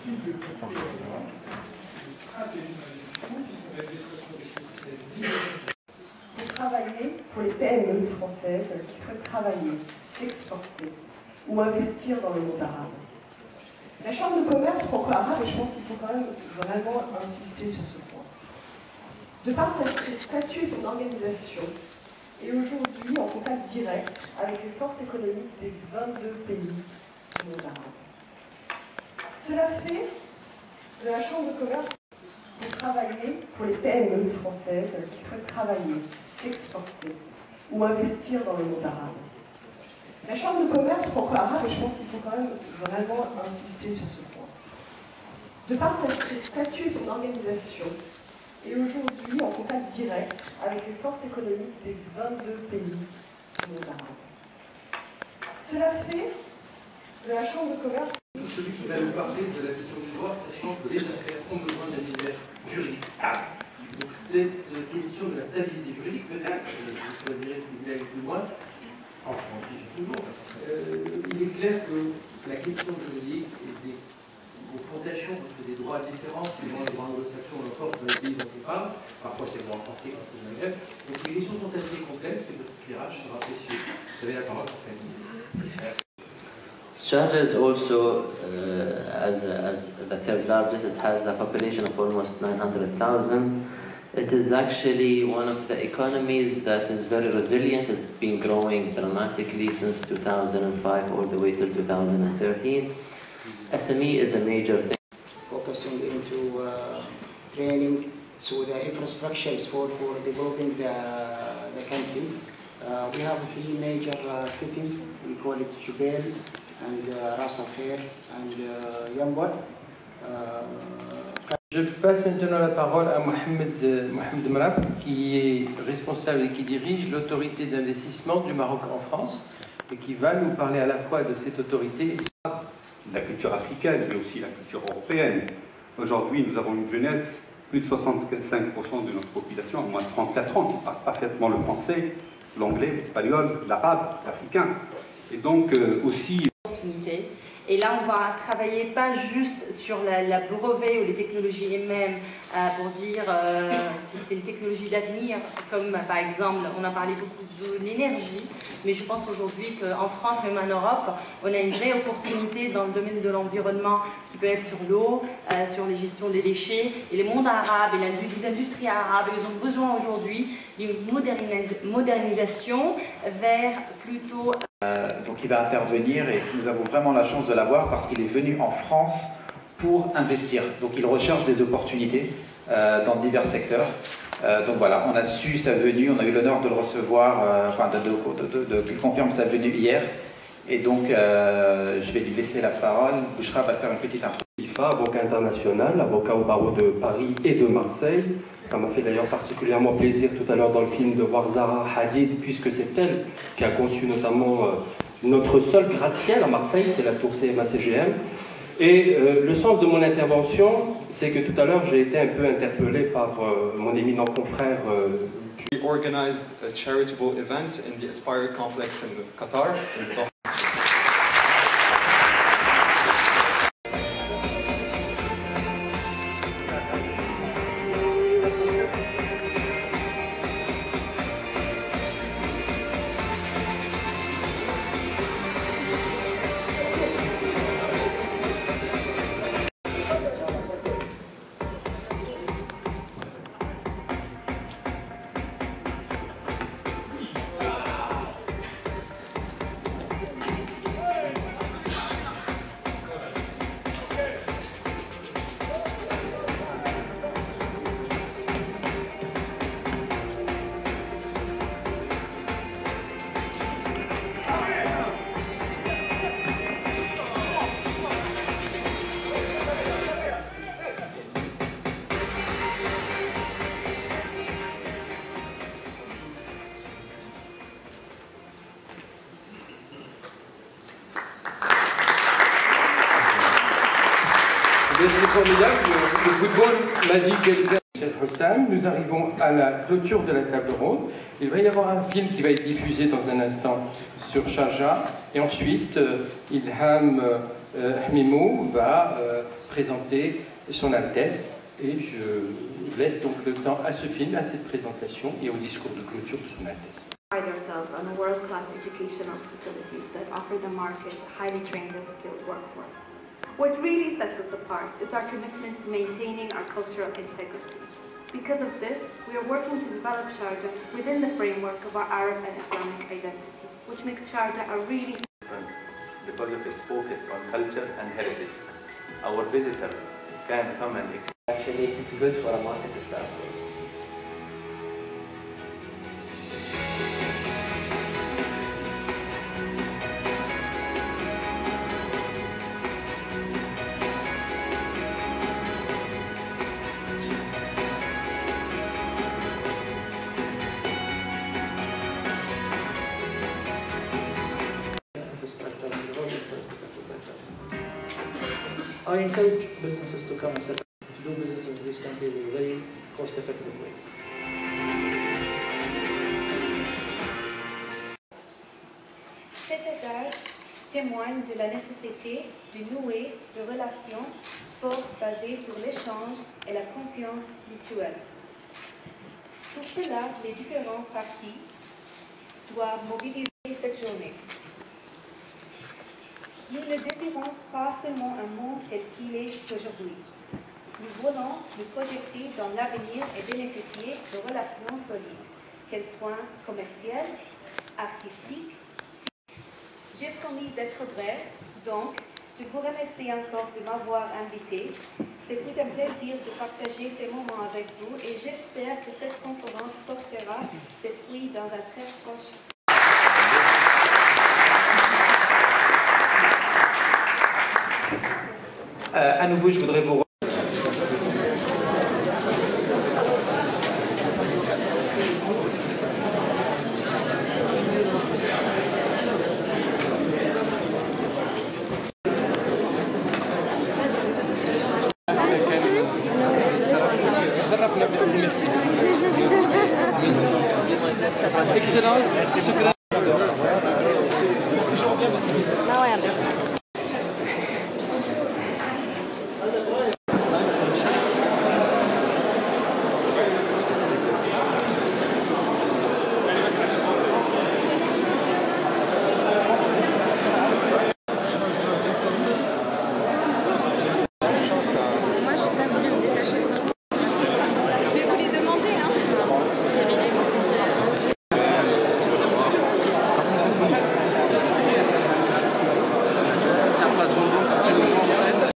types de conseils stratégies d'investissement qui sont basées soit sur des choses très innovatives. Pour travailler pour les PME françaises qui souhaitent travailler, s'exporter ou investir dans le monde arabe. La Chambre de commerce franco-arabe, et je pense qu'il faut quand même vraiment insister sur ce point, de par ses statuts et son organisation, est aujourd'hui en contact direct avec les forces économiques des 22 pays du monde arabe. Cela fait de la Chambre de commerce pour travailler pour les PME françaises qui souhaitent travailler, s'exporter ou investir dans le monde arabe. La Chambre de commerce franco-arabe, et je pense qu'il faut quand même vraiment insister sur ce point, de par ses statuts et son organisation, est aujourd'hui en contact direct avec les forces économiques des 22 pays du monde arabe. Cela fait de la Chambre de commerce... Celui qui va nous parler de la question du droit, sachant que les affaires ont besoin d'un univers juridique. Donc cette question de la stabilité juridique, peut-être, vous choisirez si vous voulez aller plus loin, il est clair que la question juridique et des confrontations entre des droits différents, suivant les droits anglo-saxons ou encore dans les pays dont on parle, parfois c'est le droit français quand c'est le Maghreb, donc les questions sont assez complexes et votre éclairage sera précieux. Vous avez la parole pour faire. Sharjah is also, as the third largest, it has a population of almost 900,000. It is actually one of the economies that is very resilient. It's been growing dramatically since 2005 all the way till 2013. SME is a major thing. Focusing into training, so the infrastructure is for developing the country. We have three major cities. We call it Jubail and Ras Al Khair and Yambar. Je passe maintenant la parole à Mohamed Mrabt, qui est responsable et qui dirige l'autorité d'investissement du Maroc en France et qui va nous parler à la fois de cette autorité. La culture africaine, mais aussi la culture européenne. Aujourd'hui, nous avons une jeunesse, plus de 65% de notre population, à moins de 34 ans, qui parle parfaitement le français, l'anglais, l'espagnol, l'arabe, l'africain. Et donc aussi... Et là, on va travailler pas juste sur la brevet ou les technologies elles-mêmes pour dire si c'est une technologie d'avenir, comme par exemple, on a parlé beaucoup de l'énergie, mais je pense aujourd'hui qu'en France, même en Europe, on a une vraie opportunité dans le domaine de l'environnement qui peut être sur l'eau, sur les gestions des déchets. Et les mondes arabes et les industries arabes, ils ont besoin aujourd'hui d'une modernisation vers plutôt... Donc il va intervenir et nous avons vraiment la chance de l'avoir parce qu'il est venu en France pour investir. Donc il recherche des opportunités dans divers secteurs. Donc voilà, on a su sa venue, on a eu l'honneur de le recevoir, qu'il confirme sa venue hier. Et donc je vais lui laisser la parole. Bouchra va faire une petite introduction. Avocat international, avocat au barreau de Paris et de Marseille. Ça m'a fait d'ailleurs particulièrement plaisir tout à l'heure dans le film de voir Zaha Hadid, puisque c'est elle qui a conçu notamment notre seul gratte-ciel à Marseille, qui est la tour CMA-CGM. Et le sens de mon intervention, c'est que tout à l'heure j'ai été un peu interpellé par mon éminent confrère. We organized a charitable event in the Aspire complex in Qatar. C'est formidable, le football m'a dit quelqu'un. Nous arrivons à la clôture de la table ronde. Il va y avoir un film qui va être diffusé dans un instant sur Sharjah. Et ensuite, Ilham Mimo va présenter son Altesse et je laisse donc le temps à ce film, à cette présentation et au discours de clôture de son Altesse. We pride ourselves on world-class educational facilities that offer the market highly trained and skilled workforce. What really sets us apart is our commitment to maintaining our cultural integrity. Because of this, we are working to develop Sharjah within the framework of our Arab and Islamic identity, which makes Sharjah a really because of its focus on culture and heritage. Our visitors can come and actually good for a market to start with. I encourage businesses to come and set up, to do business in this country in a very cost-effective way. Cet étage témoigne de la nécessité de nouer des relations fortes basées sur l'échange et la confiance mutuelle. Pour cela, les différentes parties doivent mobiliser cette journée. Nous ne désirons pas seulement un monde tel qu'il est aujourd'hui. Nous voulons nous projeter dans l'avenir et bénéficier de relations solides, qu'elles soient commerciales, artistiques. J'ai promis d'être brève, donc je vous remercie encore de m'avoir invité. C'est tout un plaisir de partager ces moments avec vous et j'espère que cette conférence portera ses fruits dans un très proche. À nouveau, je voudrais vous Excellence,